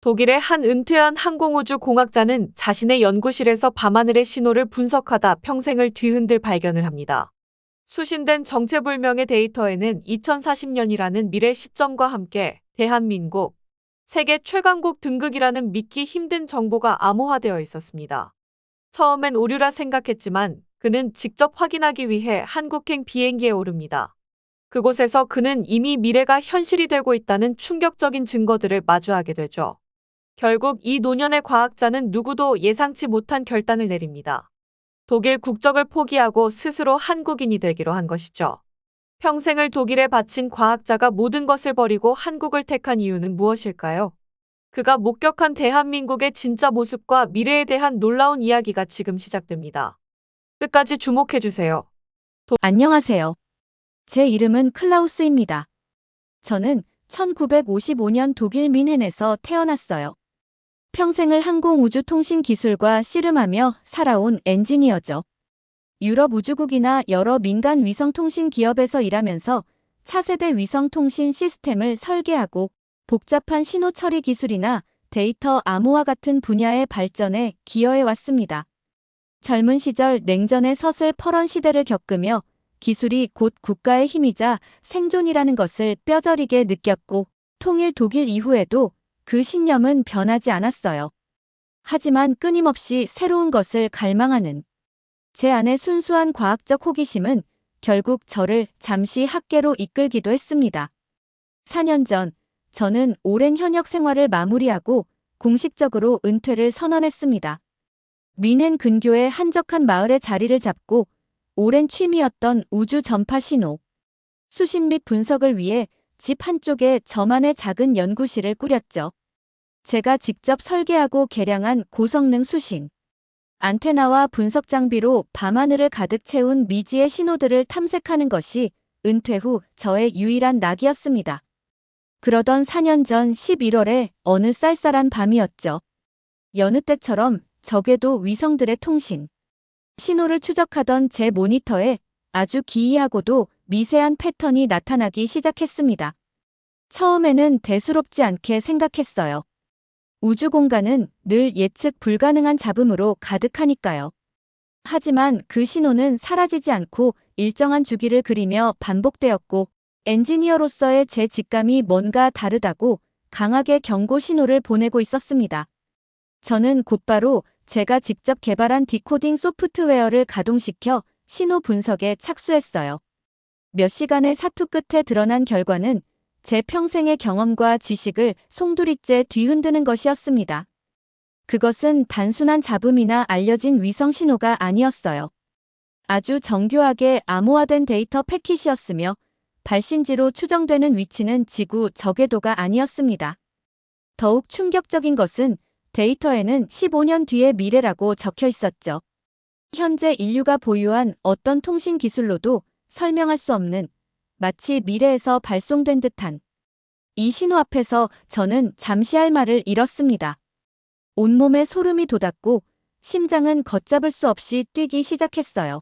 독일의 한 은퇴한 항공우주 공학자는 자신의 연구실에서 밤하늘의 신호를 분석하다 평생을 뒤흔들 발견을 합니다. 수신된 정체불명의 데이터에는 2040년이라는 미래 시점과 함께 대한민국, 세계 최강국 등극이라는 믿기 힘든 정보가 암호화되어 있었습니다. 처음엔 오류라 생각했지만 그는 직접 확인하기 위해 한국행 비행기에 오릅니다. 그곳에서 그는 이미 미래가 현실이 되고 있다는 충격적인 증거들을 마주하게 되죠. 결국 이 노년의 과학자는 누구도 예상치 못한 결단을 내립니다. 독일 국적을 포기하고 스스로 한국인이 되기로 한 것이죠. 평생을 독일에 바친 과학자가 모든 것을 버리고 한국을 택한 이유는 무엇일까요? 그가 목격한 대한민국의 진짜 모습과 미래에 대한 놀라운 이야기가 지금 시작됩니다. 끝까지 주목해주세요. 안녕하세요. 제 이름은 클라우스입니다. 저는 1955년 독일 뮌헨에서 태어났어요. 평생을 항공우주통신 기술과 씨름하며 살아온 엔지니어죠. 유럽 우주국이나 여러 민간 위성통신 기업에서 일하면서 차세대 위성통신 시스템을 설계하고 복잡한 신호 처리 기술이나 데이터 암호화 같은 분야의 발전에 기여해 왔습니다. 젊은 시절 냉전의 서슬퍼런 시대를 겪으며 기술이 곧 국가의 힘이자 생존이라는 것을 뼈저리게 느꼈고 통일 독일 이후에도 그 신념은 변하지 않았어요. 하지만 끊임없이 새로운 것을 갈망하는 제 안의 순수한 과학적 호기심은 결국 저를 잠시 학계로 이끌기도 했습니다. 4년 전 저는 오랜 현역 생활을 마무리하고 공식적으로 은퇴를 선언했습니다. 뮌헨 근교의 한적한 마을에 자리를 잡고 오랜 취미였던 우주 전파 신호, 수신 및 분석을 위해 집 한쪽에 저만의 작은 연구실을 꾸렸죠. 제가 직접 설계하고 개량한 고성능 수신, 안테나와 분석 장비로 밤하늘을 가득 채운 미지의 신호들을 탐색하는 것이 은퇴 후 저의 유일한 낙이었습니다. 그러던 4년 전 11월에 어느 쌀쌀한 밤이었죠. 여느 때처럼 적에도 위성들의 통신, 신호를 추적하던 제 모니터에 아주 기이하고도 미세한 패턴이 나타나기 시작했습니다. 처음에는 대수롭지 않게 생각했어요. 우주 공간은 늘 예측 불가능한 잡음으로 가득하니까요. 하지만 그 신호는 사라지지 않고 일정한 주기를 그리며 반복되었고 엔지니어로서의 제 직감이 뭔가 다르다고 강하게 경고 신호를 보내고 있었습니다. 저는 곧바로 제가 직접 개발한 디코딩 소프트웨어를 가동시켜 신호 분석에 착수했어요. 몇 시간의 사투 끝에 드러난 결과는 제 평생의 경험과 지식을 송두리째 뒤흔드는 것이었습니다. 그것은 단순한 잡음이나 알려진 위성 신호가 아니었어요. 아주 정교하게 암호화된 데이터 패킷이었으며 발신지로 추정되는 위치는 지구 저궤도가 아니었습니다. 더욱 충격적인 것은 데이터에는 15년 뒤의 미래라고 적혀 있었죠. 현재 인류가 보유한 어떤 통신 기술로도 설명할 수 없는 마치 미래에서 발송된 듯한 이 신호 앞에서 저는 잠시 할 말을 잃었습니다. 온몸에 소름이 돋았고 심장은 걷잡을 수 없이 뛰기 시작했어요.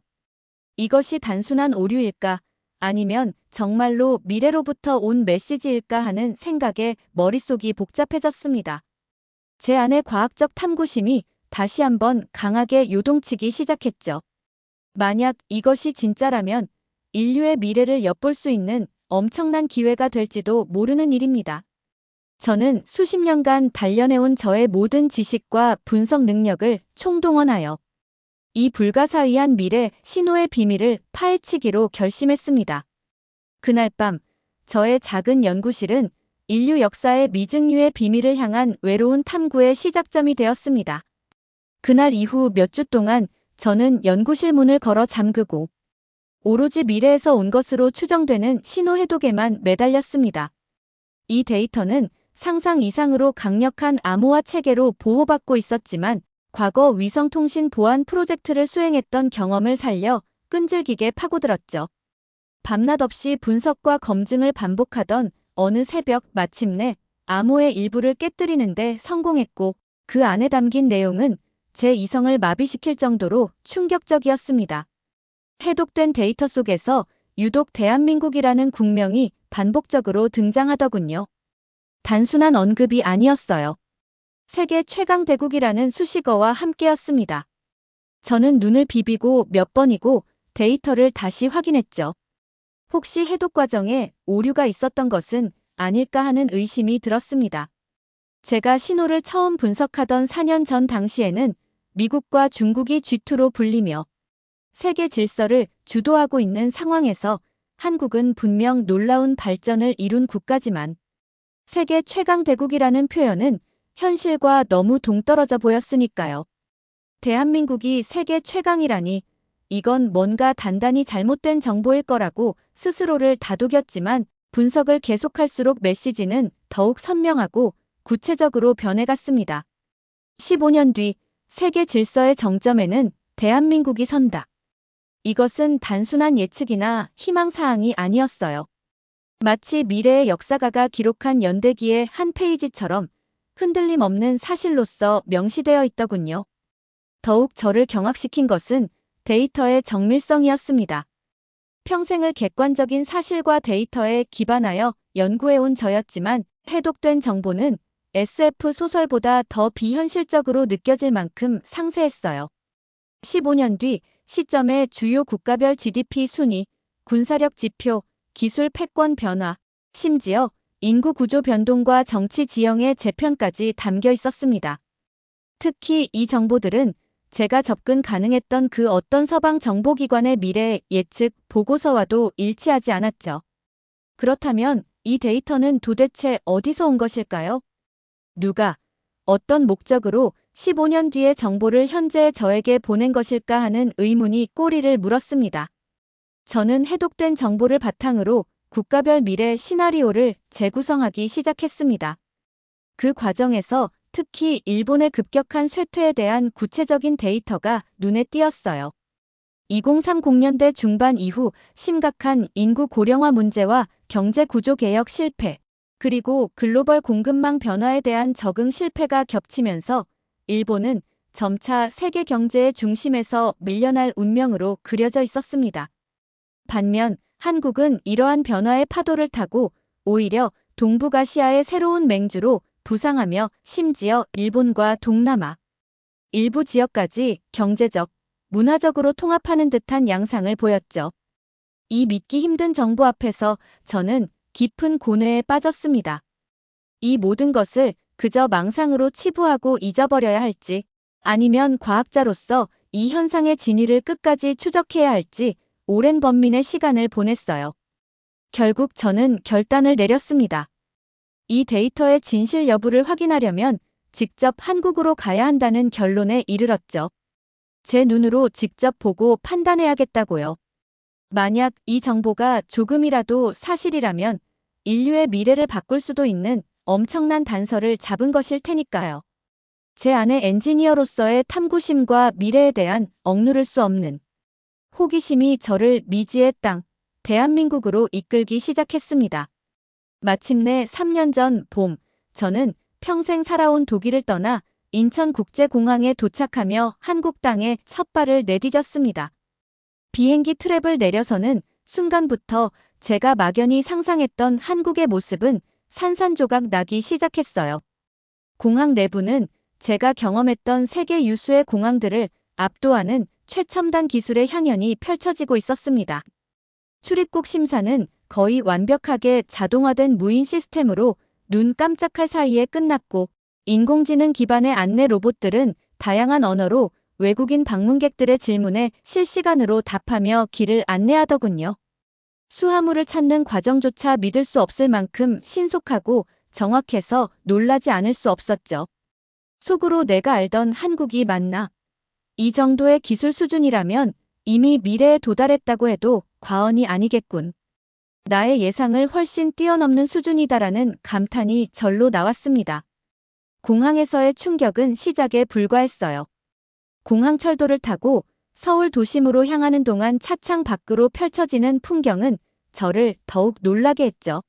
이것이 단순한 오류일까? 아니면 정말로 미래로부터 온 메시지일까 하는 생각에 머릿속이 복잡해졌습니다. 제 안의 과학적 탐구심이 다시 한번 강하게 요동치기 시작했죠. 만약 이것이 진짜라면 인류의 미래를 엿볼 수 있는 엄청난 기회가 될지도 모르는 일입니다. 저는 수십 년간 단련해온 저의 모든 지식과 분석 능력을 총동원하여 이 불가사의한 미래 신호의 비밀을 파헤치기로 결심했습니다. 그날 밤 저의 작은 연구실은 인류 역사의 미증유의 비밀을 향한 외로운 탐구의 시작점이 되었습니다. 그날 이후 몇 주 동안 저는 연구실 문을 걸어 잠그고 오로지 미래에서 온 것으로 추정되는 신호 해독에만 매달렸습니다. 이 데이터는 상상 이상으로 강력한 암호화 체계로 보호받고 있었지만 과거 위성통신 보안 프로젝트를 수행했던 경험을 살려 끈질기게 파고들었죠. 밤낮 없이 분석과 검증을 반복하던 어느 새벽 마침내 암호의 일부를 깨뜨리는데 성공했고 그 안에 담긴 내용은 제 이성을 마비시킬 정도로 충격적이었습니다. 해독된 데이터 속에서 유독 대한민국이라는 국명이 반복적으로 등장하더군요. 단순한 언급이 아니었어요. 세계 최강 대국이라는 수식어와 함께였습니다. 저는 눈을 비비고 몇 번이고 데이터를 다시 확인했죠. 혹시 해독 과정에 오류가 있었던 것은 아닐까 하는 의심이 들었습니다. 제가 신호를 처음 분석하던 4년 전 당시에는 미국과 중국이 G2로 불리며 세계 질서를 주도하고 있는 상황에서 한국은 분명 놀라운 발전을 이룬 국가지만 세계 최강 대국이라는 표현은 현실과 너무 동떨어져 보였으니까요. 대한민국이 세계 최강이라니 이건 뭔가 단단히 잘못된 정보일 거라고 스스로를 다독였지만 분석을 계속할수록 메시지는 더욱 선명하고 구체적으로 변해갔습니다. 15년 뒤 세계 질서의 정점에는 대한민국이 선다. 이것은 단순한 예측이나 희망사항이 아니었어요. 마치 미래의 역사가가 기록한 연대기의 한 페이지처럼 흔들림 없는 사실로서 명시되어 있더군요. 더욱 저를 경악시킨 것은 데이터의 정밀성이었습니다. 평생을 객관적인 사실과 데이터에 기반하여 연구해온 저였지만 해독된 정보는 SF 소설보다 더 비현실적으로 느껴질 만큼 상세했어요. 15년 뒤 시점의 주요 국가별 GDP 순위, 군사력 지표, 기술 패권 변화, 심지어 인구 구조 변동과 정치 지형의 재편까지 담겨 있었습니다. 특히 이 정보들은 제가 접근 가능했던 그 어떤 서방 정보기관의 미래 예측 보고서와도 일치하지 않았죠. 그렇다면 이 데이터는 도대체 어디서 온 것일까요? 누가, 어떤 목적으로 15년 뒤의 정보를 현재 저에게 보낸 것일까 하는 의문이 꼬리를 물었습니다. 저는 해독된 정보를 바탕으로 국가별 미래 시나리오를 재구성하기 시작했습니다. 그 과정에서 특히 일본의 급격한 쇠퇴에 대한 구체적인 데이터가 눈에 띄었어요. 2030년대 중반 이후 심각한 인구 고령화 문제와 경제 구조 개혁 실패, 그리고 글로벌 공급망 변화에 대한 적응 실패가 겹치면서 일본은 점차 세계 경제의 중심에서 밀려날 운명으로 그려져 있었습니다. 반면 한국은 이러한 변화의 파도를 타고 오히려 동북아시아의 새로운 맹주로 부상하며 심지어 일본과 동남아, 일부 지역까지 경제적, 문화적으로 통합하는 듯한 양상을 보였죠. 이 믿기 힘든 정보 앞에서 저는 깊은 고뇌에 빠졌습니다. 이 모든 것을 그저 망상으로 치부하고 잊어버려야 할지, 아니면 과학자로서 이 현상의 진위를 끝까지 추적해야 할지 오랜 번민의 시간을 보냈어요. 결국 저는 결단을 내렸습니다. 이 데이터의 진실 여부를 확인하려면 직접 한국으로 가야 한다는 결론에 이르렀죠. 제 눈으로 직접 보고 판단해야겠다고요. 만약 이 정보가 조금이라도 사실이라면 인류의 미래를 바꿀 수도 있는 엄청난 단서를 잡은 것일 테니까요. 제 안의 엔지니어로서의 탐구심과 미래에 대한 억누를 수 없는 호기심이 저를 미지의 땅, 대한민국으로 이끌기 시작했습니다. 마침내 3년 전 봄, 저는 평생 살아온 독일을 떠나 인천국제공항에 도착하며 한국 땅에 첫 발을 내디뎠습니다. 비행기 트랩을 내려서는 순간부터 제가 막연히 상상했던 한국의 모습은 산산조각 나기 시작했어요. 공항 내부는 제가 경험했던 세계 유수의 공항들을 압도하는 최첨단 기술의 향연이 펼쳐지고 있었습니다. 출입국 심사는 거의 완벽하게 자동화된 무인 시스템으로 눈 깜짝할 사이에 끝났고 인공지능 기반의 안내 로봇들은 다양한 언어로 외국인 방문객들의 질문에 실시간으로 답하며 길을 안내하더군요. 수화물을 찾는 과정조차 믿을 수 없을 만큼 신속하고 정확해서 놀라지 않을 수 없었죠. 속으로 내가 알던 한국이 맞나? 이 정도의 기술 수준이라면 이미 미래에 도달했다고 해도 과언이 아니겠군. 나의 예상을 훨씬 뛰어넘는 수준이다라는 감탄이 절로 나왔습니다. 공항에서의 충격은 시작에 불과했어요. 공항 철도를 타고 서울 도심으로 향하는 동안 차창 밖으로 펼쳐지는 풍경은 저를 더욱 놀라게 했죠.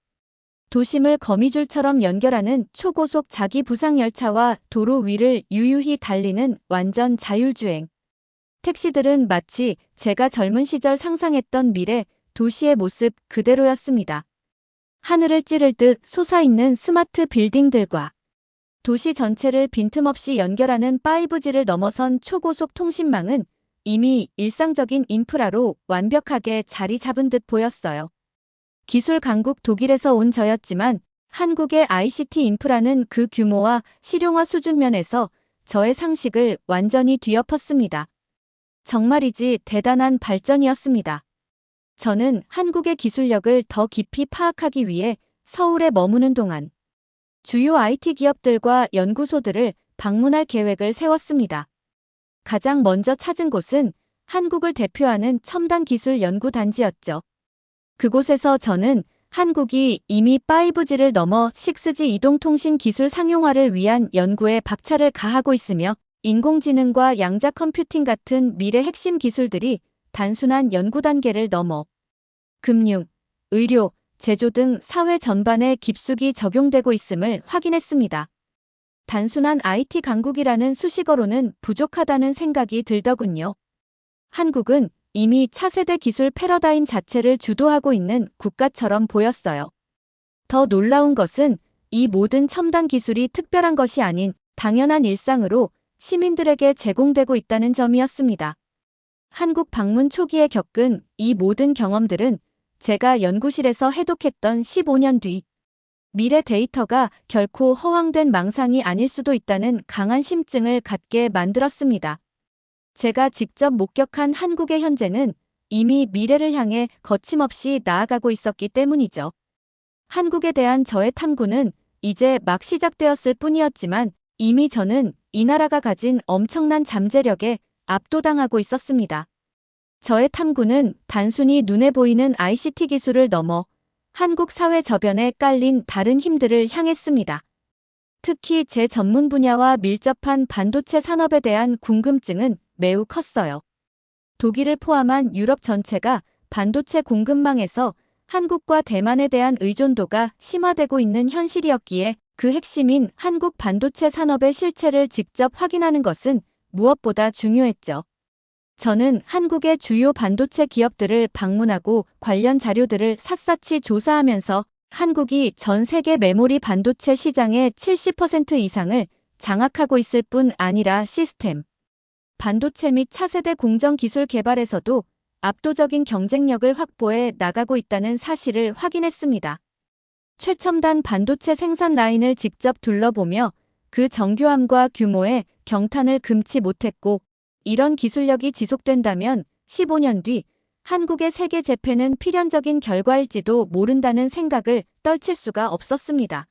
도심을 거미줄처럼 연결하는 초고속 자기부상 열차와 도로 위를 유유히 달리는 완전 자율주행. 택시들은 마치 제가 젊은 시절 상상했던 미래 도시의 모습 그대로였습니다. 하늘을 찌를 듯 솟아있는 스마트 빌딩들과 도시 전체를 빈틈없이 연결하는 5G를 넘어선 초고속 통신망은 이미 일상적인 인프라로 완벽하게 자리 잡은 듯 보였어요. 기술 강국 독일에서 온 저였지만 한국의 ICT 인프라는 그 규모와 실용화 수준 면에서 저의 상식을 완전히 뒤엎었습니다. 정말이지 대단한 발전이었습니다. 저는 한국의 기술력을 더 깊이 파악하기 위해 서울에 머무는 동안 주요 IT 기업들과 연구소들을 방문할 계획을 세웠습니다. 가장 먼저 찾은 곳은 한국을 대표하는 첨단 기술 연구단지였죠. 그곳에서 저는 한국이 이미 5G를 넘어 6G 이동통신 기술 상용화를 위한 연구에 박차를 가하고 있으며 인공지능과 양자 컴퓨팅 같은 미래 핵심 기술들이 단순한 연구 단계를 넘어 금융, 의료, 제조 등 사회 전반에 깊숙이 적용되고 있음을 확인했습니다. 단순한 IT 강국이라는 수식어로는 부족하다는 생각이 들더군요. 한국은 이미 차세대 기술 패러다임 자체를 주도하고 있는 국가처럼 보였어요. 더 놀라운 것은 이 모든 첨단 기술이 특별한 것이 아닌 당연한 일상으로 시민들에게 제공되고 있다는 점이었습니다. 한국 방문 초기에 겪은 이 모든 경험들은 제가 연구실에서 해독했던 15년 뒤 미래 데이터가 결코 허황된 망상이 아닐 수도 있다는 강한 심증을 갖게 만들었습니다. 제가 직접 목격한 한국의 현재는 이미 미래를 향해 거침없이 나아가고 있었기 때문이죠. 한국에 대한 저의 탐구는 이제 막 시작되었을 뿐이었지만 이미 저는 이 나라가 가진 엄청난 잠재력에 압도당하고 있었습니다. 저의 탐구는 단순히 눈에 보이는 ICT 기술을 넘어 한국 사회 저변에 깔린 다른 힘들을 향했습니다. 특히 제 전문 분야와 밀접한 반도체 산업에 대한 궁금증은 매우 컸어요. 독일을 포함한 유럽 전체가 반도체 공급망에서 한국과 대만에 대한 의존도가 심화되고 있는 현실이었기에 그 핵심인 한국 반도체 산업의 실체를 직접 확인하는 것은 무엇보다 중요했죠. 저는 한국의 주요 반도체 기업들을 방문하고 관련 자료들을 샅샅이 조사하면서 한국이 전 세계 메모리 반도체 시장의 70% 이상을 장악하고 있을 뿐 아니라 시스템, 반도체 및 차세대 공정 기술 개발에서도 압도적인 경쟁력을 확보해 나가고 있다는 사실을 확인했습니다. 최첨단 반도체 생산 라인을 직접 둘러보며 그 정교함과 규모에 경탄을 금치 못했고 이런 기술력이 지속된다면 15년 뒤 한국의 세계 재패는 필연적인 결과일지도 모른다는 생각을 떨칠 수가 없었습니다.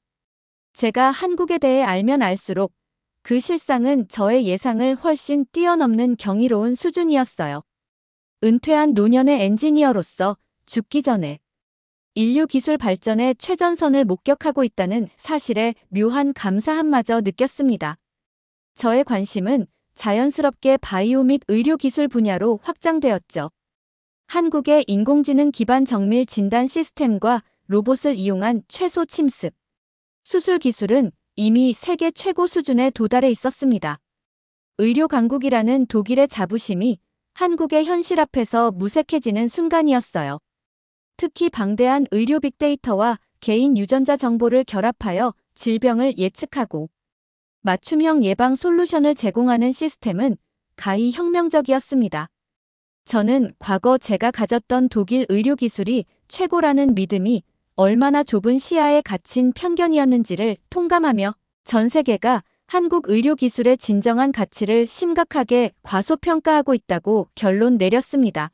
제가 한국에 대해 알면 알수록 그 실상은 저의 예상을 훨씬 뛰어넘는 경이로운 수준이었어요. 은퇴한 노년의 엔지니어로서 죽기 전에 인류 기술 발전의 최전선을 목격하고 있다는 사실에 묘한 감사함마저 느꼈습니다. 저의 관심은 자연스럽게 바이오 및 의료 기술 분야로 확장되었죠. 한국의 인공지능 기반 정밀 진단 시스템과 로봇을 이용한 최소 침습, 수술 기술은 이미 세계 최고 수준에 도달해 있었습니다. 의료 강국이라는 독일의 자부심이 한국의 현실 앞에서 무색해지는 순간이었어요. 특히 방대한 의료 빅데이터와 개인 유전자 정보를 결합하여 질병을 예측하고 맞춤형 예방 솔루션을 제공하는 시스템은 가히 혁명적이었습니다. 저는 과거 제가 가졌던 독일 의료 기술이 최고라는 믿음이 얼마나 좁은 시야에 갇힌 편견이었는지를 통감하며 전 세계가 한국 의료 기술의 진정한 가치를 심각하게 과소평가하고 있다고 결론 내렸습니다.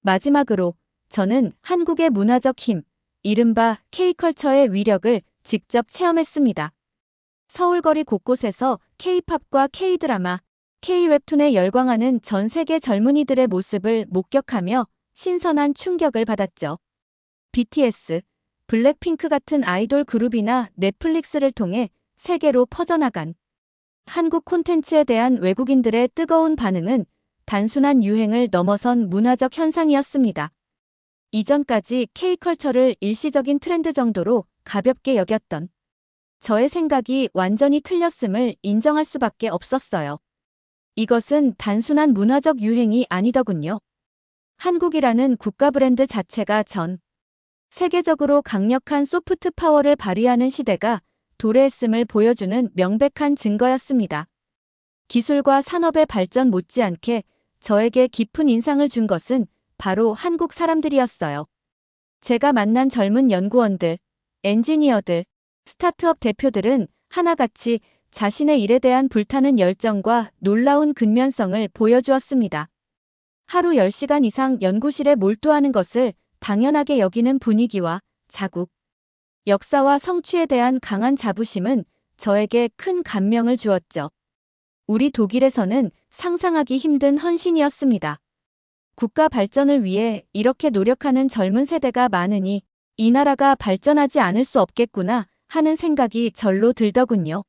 마지막으로 저는 한국의 문화적 힘, 이른바 K컬처의 위력을 직접 체험했습니다. 서울거리 곳곳에서 K-팝과 K-드라마, K-웹툰에 열광하는 전 세계 젊은이들의 모습을 목격하며 신선한 충격을 받았죠. BTS, 블랙핑크 같은 아이돌 그룹이나 넷플릭스를 통해 세계로 퍼져나간 한국 콘텐츠에 대한 외국인들의 뜨거운 반응은 단순한 유행을 넘어선 문화적 현상이었습니다. 이전까지 K컬처를 일시적인 트렌드 정도로 가볍게 여겼던 저의 생각이 완전히 틀렸음을 인정할 수밖에 없었어요. 이것은 단순한 문화적 유행이 아니더군요. 한국이라는 국가 브랜드 자체가 전 세계적으로 강력한 소프트 파워를 발휘하는 시대가 도래했음을 보여주는 명백한 증거였습니다. 기술과 산업의 발전 못지않게 저에게 깊은 인상을 준 것은 바로 한국 사람들이었어요. 제가 만난 젊은 연구원들, 엔지니어들, 스타트업 대표들은 하나같이 자신의 일에 대한 불타는 열정과 놀라운 근면성을 보여주었습니다. 하루 10시간 이상 연구실에 몰두하는 것을 당연하게 여기는 분위기와 자국, 역사와 성취에 대한 강한 자부심은 저에게 큰 감명을 주었죠. 우리 독일에서는 상상하기 힘든 헌신이었습니다. 국가 발전을 위해 이렇게 노력하는 젊은 세대가 많으니 이 나라가 발전하지 않을 수 없겠구나 하는 생각이 절로 들더군요.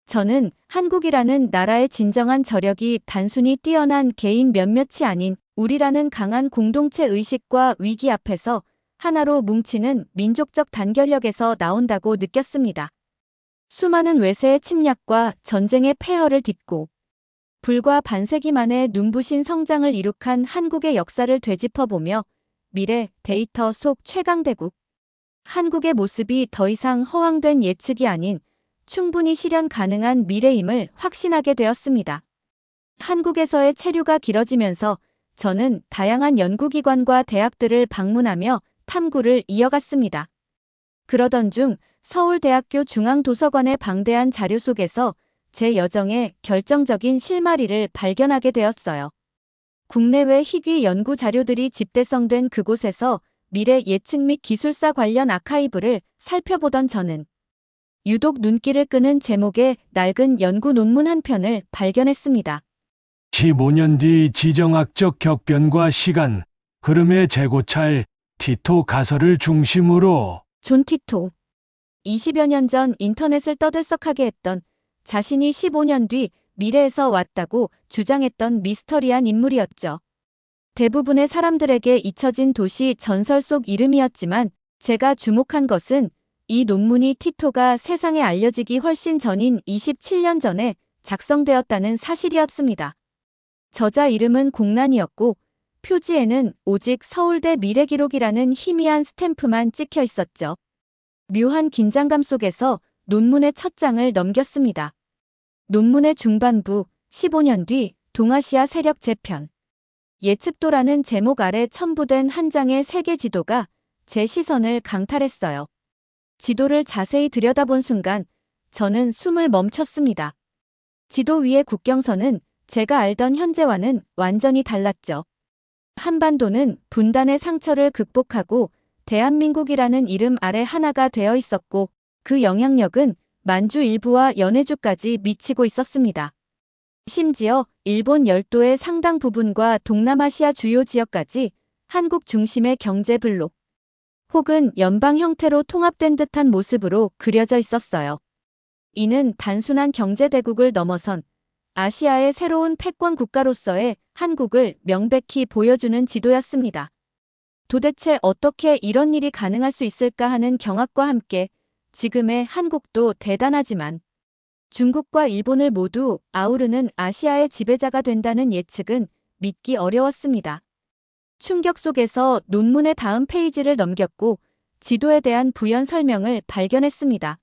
저는 한국이라는 나라의 진정한 저력이 단순히 뛰어난 개인 몇몇이 아닌 우리라는 강한 공동체 의식과 위기 앞에서 하나로 뭉치는 민족적 단결력에서 나온다고 느꼈습니다. 수많은 외세의 침략과 전쟁의 폐허를 딛고 불과 반세기 만에 눈부신 성장을 이룩한 한국의 역사를 되짚어보며 미래 데이터 속 최강대국, 한국의 모습이 더 이상 허황된 예측이 아닌 충분히 실현 가능한 미래임을 확신하게 되었습니다. 한국에서의 체류가 길어지면서 저는 다양한 연구기관과 대학들을 방문하며 탐구를 이어갔습니다. 그러던 중 서울대학교 중앙도서관의 방대한 자료 속에서 제 여정의 결정적인 실마리를 발견하게 되었어요. 국내외 희귀 연구 자료들이 집대성된 그곳에서 미래 예측 및 기술사 관련 아카이브를 살펴보던 저는 유독 눈길을 끄는 제목의 낡은 연구 논문 한 편을 발견했습니다. 15년 뒤 지정학적 격변과 시간, 흐름의 재고찰, 티토 가설을 중심으로 존 티토. 20여 년 전 인터넷을 떠들썩하게 했던 자신이 15년 뒤 미래에서 왔다고 주장했던 미스터리한 인물이었죠. 대부분의 사람들에게 잊혀진 도시 전설 속 이름이었지만 제가 주목한 것은 이 논문이 티토가 세상에 알려지기 훨씬 전인 27년 전에 작성되었다는 사실이었습니다. 저자 이름은 공란이었고 표지에는 오직 서울대 미래기록이라는 희미한 스탬프만 찍혀 있었죠. 묘한 긴장감 속에서 논문의 첫 장을 넘겼습니다. 논문의 중반부 15년 뒤 동아시아 세력 재편. 예측도라는 제목 아래 첨부된 한 장의 세계 지도가 제 시선을 강탈했어요. 지도를 자세히 들여다본 순간 저는 숨을 멈췄습니다. 지도 위의 국경선은 제가 알던 현재와는 완전히 달랐죠. 한반도는 분단의 상처를 극복하고 대한민국이라는 이름 아래 하나가 되어 있었고 그 영향력은 만주 일부와 연해주까지 미치고 있었습니다. 심지어 일본 열도의 상당 부분과 동남아시아 주요 지역까지 한국 중심의 경제 블록 혹은 연방 형태로 통합된 듯한 모습으로 그려져 있었어요. 이는 단순한 경제대국을 넘어선 아시아의 새로운 패권 국가로서의 한국을 명백히 보여주는 지도였습니다. 도대체 어떻게 이런 일이 가능할 수 있을까 하는 경악과 함께 지금의 한국도 대단하지만 중국과 일본을 모두 아우르는 아시아의 지배자가 된다는 예측은 믿기 어려웠습니다. 충격 속에서 논문의 다음 페이지를 넘겼고 지도에 대한 부연 설명을 발견했습니다.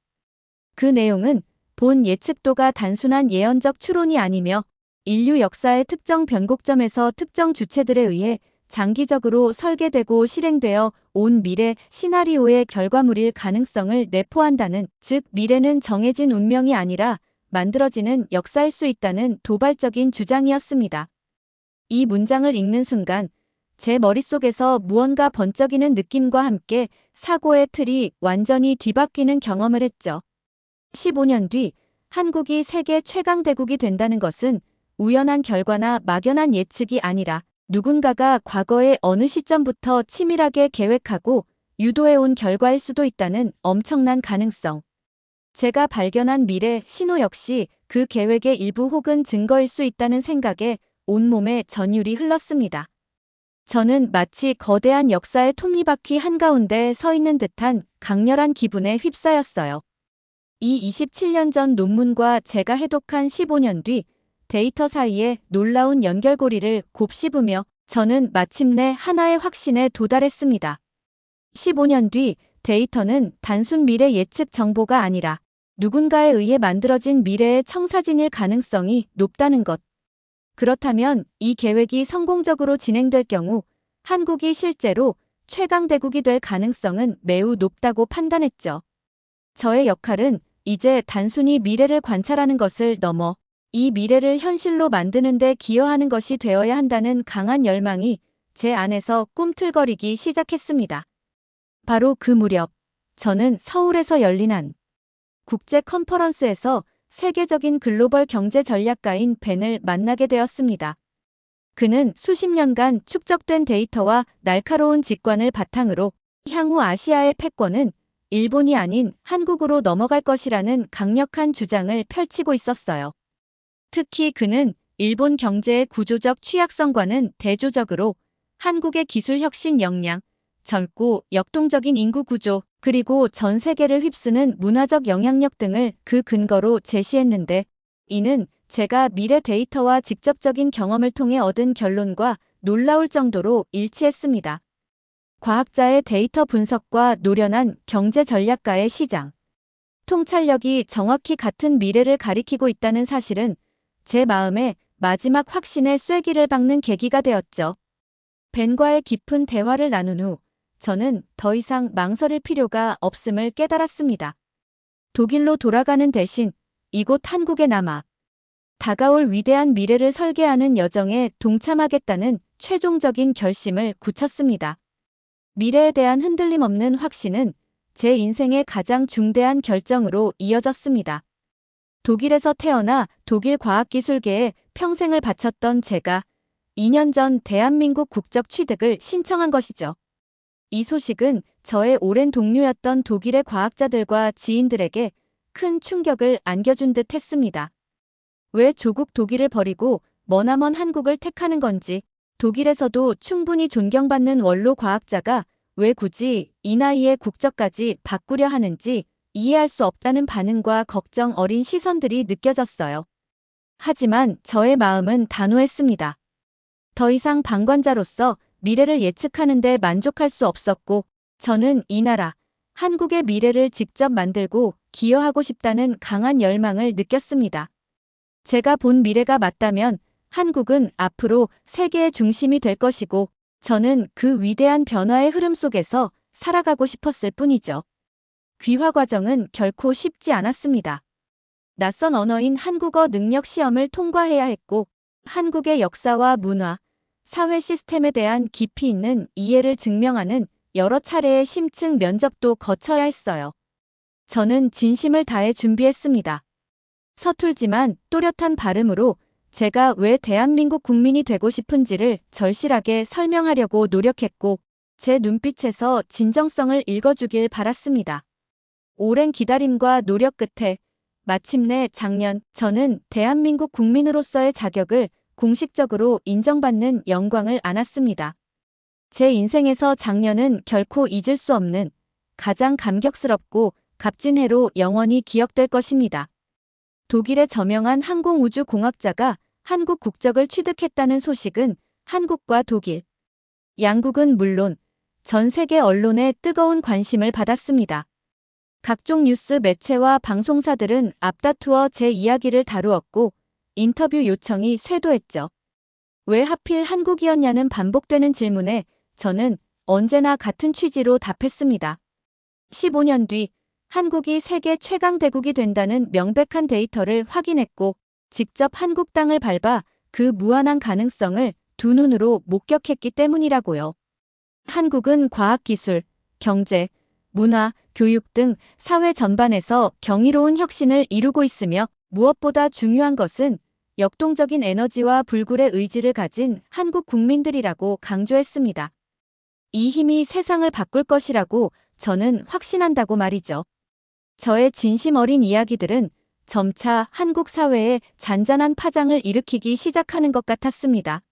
그 내용은 본 예측도가 단순한 예언적 추론이 아니며 인류 역사의 특정 변곡점에서 특정 주체들에 의해 장기적으로 설계되고 실행되어 온 미래 시나리오의 결과물일 가능성을 내포한다는, 즉 미래는 정해진 운명이 아니라 만들어지는 역사일 수 있다는 도발적인 주장이었습니다. 이 문장을 읽는 순간 제 머릿속에서 무언가 번쩍이는 느낌과 함께 사고의 틀이 완전히 뒤바뀌는 경험을 했죠. 15년 뒤 한국이 세계 최강대국이 된다는 것은 우연한 결과나 막연한 예측이 아니라 누군가가 과거의 어느 시점부터 치밀하게 계획하고 유도해온 결과일 수도 있다는 엄청난 가능성. 제가 발견한 미래 신호 역시 그 계획의 일부 혹은 증거일 수 있다는 생각에 온몸에 전율이 흘렀습니다. 저는 마치 거대한 역사의 톱니바퀴 한가운데 서 있는 듯한 강렬한 기분에 휩싸였어요. 이 27년 전 논문과 제가 해독한 15년 뒤 데이터 사이에 놀라운 연결고리를 곱씹으며 저는 마침내 하나의 확신에 도달했습니다. 15년 뒤 데이터는 단순 미래 예측 정보가 아니라 누군가에 의해 만들어진 미래의 청사진일 가능성이 높다는 것. 그렇다면 이 계획이 성공적으로 진행될 경우 한국이 실제로 최강대국이 될 가능성은 매우 높다고 판단했죠. 저의 역할은 이제 단순히 미래를 관찰하는 것을 넘어 이 미래를 현실로 만드는 데 기여하는 것이 되어야 한다는 강한 열망이 제 안에서 꿈틀거리기 시작했습니다. 바로 그 무렵, 저는 서울에서 열린 한 국제 컨퍼런스에서 세계적인 글로벌 경제 전략가인 벤을 만나게 되었습니다. 그는 수십 년간 축적된 데이터와 날카로운 직관을 바탕으로 향후 아시아의 패권은 일본이 아닌 한국으로 넘어갈 것이라는 강력한 주장을 펼치고 있었어요. 특히 그는 일본 경제의 구조적 취약성과는 대조적으로 한국의 기술 혁신 역량, 젊고 역동적인 인구 구조, 그리고 전 세계를 휩쓰는 문화적 영향력 등을 그 근거로 제시했는데, 이는 제가 미래 데이터와 직접적인 경험을 통해 얻은 결론과 놀라울 정도로 일치했습니다. 과학자의 데이터 분석과 노련한 경제 전략가의 시장, 통찰력이 정확히 같은 미래를 가리키고 있다는 사실은 제 마음에 마지막 확신의 쐐기를 박는 계기가 되었죠. 벤과의 깊은 대화를 나눈 후 저는 더 이상 망설일 필요가 없음을 깨달았습니다. 독일로 돌아가는 대신 이곳 한국에 남아 다가올 위대한 미래를 설계하는 여정에 동참하겠다는 최종적인 결심을 굳혔습니다. 미래에 대한 흔들림 없는 확신은 제 인생의 가장 중대한 결정으로 이어졌습니다. 독일에서 태어나 독일 과학기술계에 평생을 바쳤던 제가 2년 전 대한민국 국적 취득을 신청한 것이죠. 이 소식은 저의 오랜 동료였던 독일의 과학자들과 지인들에게 큰 충격을 안겨준 듯 했습니다. 왜 조국 독일을 버리고 머나먼 한국을 택하는 건지, 독일에서도 충분히 존경받는 원로 과학자가 왜 굳이 이 나이에 국적까지 바꾸려 하는지 이해할 수 없다는 반응과 걱정 어린 시선들이 느껴졌어요. 하지만 저의 마음은 단호했습니다. 더 이상 방관자로서 미래를 예측하는 데 만족할 수 없었고, 저는 이 나라, 한국의 미래를 직접 만들고 기여하고 싶다는 강한 열망을 느꼈습니다. 제가 본 미래가 맞다면 한국은 앞으로 세계의 중심이 될 것이고, 저는 그 위대한 변화의 흐름 속에서 살아가고 싶었을 뿐이죠. 귀화 과정은 결코 쉽지 않았습니다. 낯선 언어인 한국어 능력 시험을 통과해야 했고, 한국의 역사와 문화, 사회 시스템에 대한 깊이 있는 이해를 증명하는 여러 차례의 심층 면접도 거쳐야 했어요. 저는 진심을 다해 준비했습니다. 서툴지만 또렷한 발음으로 제가 왜 대한민국 국민이 되고 싶은지를 절실하게 설명하려고 노력했고, 제 눈빛에서 진정성을 읽어주길 바랐습니다. 오랜 기다림과 노력 끝에 마침내 작년 저는 대한민국 국민으로서의 자격을 공식적으로 인정받는 영광을 안았습니다. 제 인생에서 작년은 결코 잊을 수 없는 가장 감격스럽고 값진 해로 영원히 기억될 것입니다. 독일의 저명한 항공우주공학자가 한국 국적을 취득했다는 소식은 한국과 독일, 양국은 물론 전 세계 언론의 뜨거운 관심을 받았습니다. 각종 뉴스 매체와 방송사들은 앞다투어 제 이야기를 다루었고, 인터뷰 요청이 쇄도했죠. 왜 하필 한국이었냐는 반복되는 질문에 저는 언제나 같은 취지로 답했습니다. 15년 뒤 한국이 세계 최강 대국이 된다는 명백한 데이터를 확인했고, 직접 한국 땅을 밟아 그 무한한 가능성을 두 눈으로 목격했기 때문이라고요. 한국은 과학기술, 경제, 문화, 교육 등 사회 전반에서 경이로운 혁신을 이루고 있으며, 무엇보다 중요한 것은 역동적인 에너지와 불굴의 의지를 가진 한국 국민들이라고 강조했습니다. 이 힘이 세상을 바꿀 것이라고 저는 확신한다고 말이죠. 저의 진심 어린 이야기들은 점차 한국 사회에 잔잔한 파장을 일으키기 시작하는 것 같았습니다.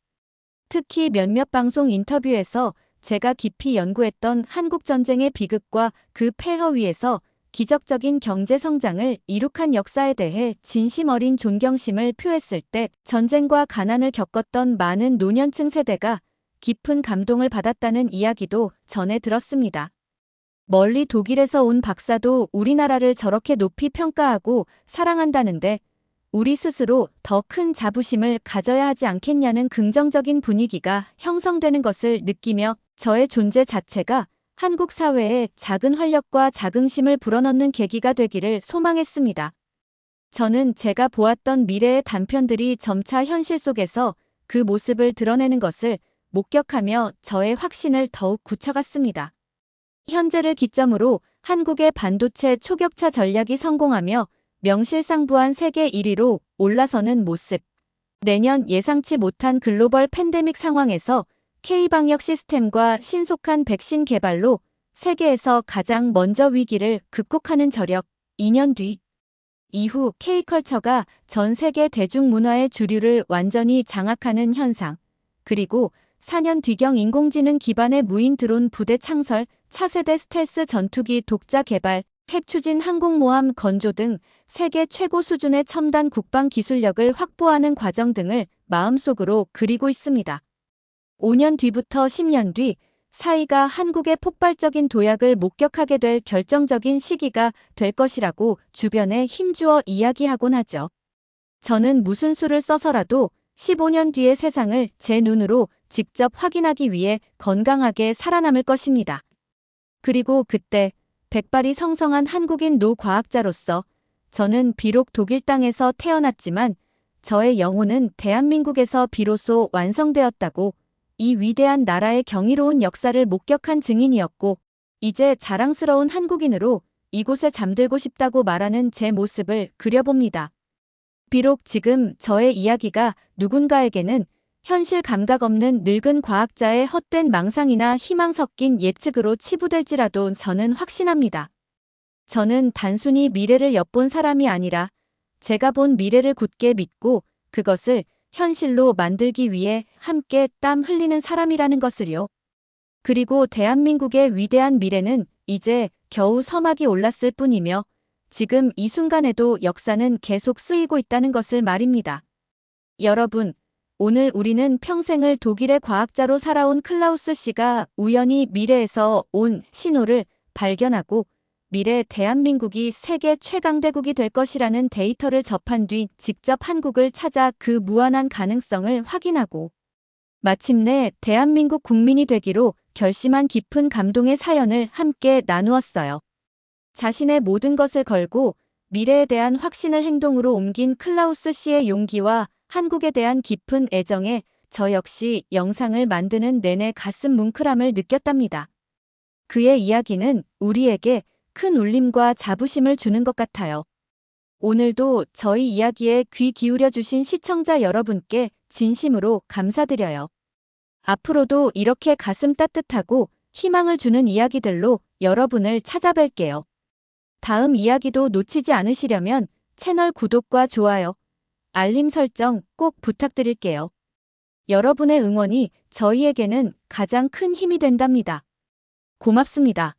특히 몇몇 방송 인터뷰에서 제가 깊이 연구했던 한국 전쟁의 비극과 그 폐허 위에서 기적적인 경제 성장을 이룩한 역사에 대해 진심 어린 존경심을 표했을 때, 전쟁과 가난을 겪었던 많은 노년층 세대가 깊은 감동을 받았다는 이야기도 전해 들었습니다. 멀리 독일에서 온 박사도 우리나라를 저렇게 높이 평가하고 사랑한다는데 우리 스스로 더 큰 자부심을 가져야 하지 않겠냐는 긍정적인 분위기가 형성되는 것을 느끼며 저의 존재 자체가 한국 사회에 작은 활력과 자긍심을 불어넣는 계기가 되기를 소망했습니다. 저는 제가 보았던 미래의 단편들이 점차 현실 속에서 그 모습을 드러내는 것을 목격하며 저의 확신을 더욱 굳혀갔습니다. 현재를 기점으로 한국의 반도체 초격차 전략이 성공하며 명실상부한 세계 1위로 올라서는 모습. 내년 예상치 못한 글로벌 팬데믹 상황에서 K방역 시스템과 신속한 백신 개발로 세계에서 가장 먼저 위기를 극복하는 저력. 2년 뒤. 이후 K컬처가 전 세계 대중문화의 주류를 완전히 장악하는 현상. 그리고 4년 뒤경 인공지능 기반의 무인 드론 부대 창설, 차세대 스텔스 전투기 독자 개발, 핵 추진 항공모함 건조 등 세계 최고 수준의 첨단 국방 기술력을 확보하는 과정 등을 마음속으로 그리고 있습니다. 5년 뒤부터 10년 뒤, 사이가 한국의 폭발적인 도약을 목격하게 될 결정적인 시기가 될 것이라고 주변에 힘주어 이야기하곤 하죠. 저는 무슨 수를 써서라도 15년 뒤의 세상을 제 눈으로 직접 확인하기 위해 건강하게 살아남을 것입니다. 그리고 그때 백발이 성성한 한국인 노과학자로서 저는 비록 독일 땅에서 태어났지만 저의 영혼은 대한민국에서 비로소 완성되었다고 이 위대한 나라의 경이로운 역사를 목격한 증인이었고 이제 자랑스러운 한국인으로 이곳에 잠들고 싶다고 말하는 제 모습을 그려봅니다. 비록 지금 저의 이야기가 누군가에게는 현실 감각 없는 늙은 과학자의 헛된 망상이나 희망 섞인 예측으로 치부될지라도 저는 확신합니다. 저는 단순히 미래를 엿본 사람이 아니라 제가 본 미래를 굳게 믿고 그것을 현실로 만들기 위해 함께 땀 흘리는 사람이라는 것을요. 그리고 대한민국의 위대한 미래는 이제 겨우 서막이 올랐을 뿐이며 지금 이 순간에도 역사는 계속 쓰이고 있다는 것을 말입니다. 여러분, 오늘 우리는 평생을 독일의 과학자로 살아온 클라우스 씨가 우연히 미래에서 온 신호를 발견하고 미래 대한민국이 세계 최강대국이 될 것이라는 데이터를 접한 뒤 직접 한국을 찾아 그 무한한 가능성을 확인하고 마침내 대한민국 국민이 되기로 결심한 깊은 감동의 사연을 함께 나누었어요. 자신의 모든 것을 걸고 미래에 대한 확신을 행동으로 옮긴 클라우스 씨의 용기와 한국에 대한 깊은 애정에 저 역시 영상을 만드는 내내 가슴 뭉클함을 느꼈답니다. 그의 이야기는 우리에게 큰 울림과 자부심을 주는 것 같아요. 오늘도 저희 이야기에 귀 기울여 주신 시청자 여러분께 진심으로 감사드려요. 앞으로도 이렇게 가슴 따뜻하고 희망을 주는 이야기들로 여러분을 찾아뵐게요. 다음 이야기도 놓치지 않으시려면 채널 구독과 좋아요, 알림 설정 꼭 부탁드릴게요. 여러분의 응원이 저희에게는 가장 큰 힘이 된답니다. 고맙습니다.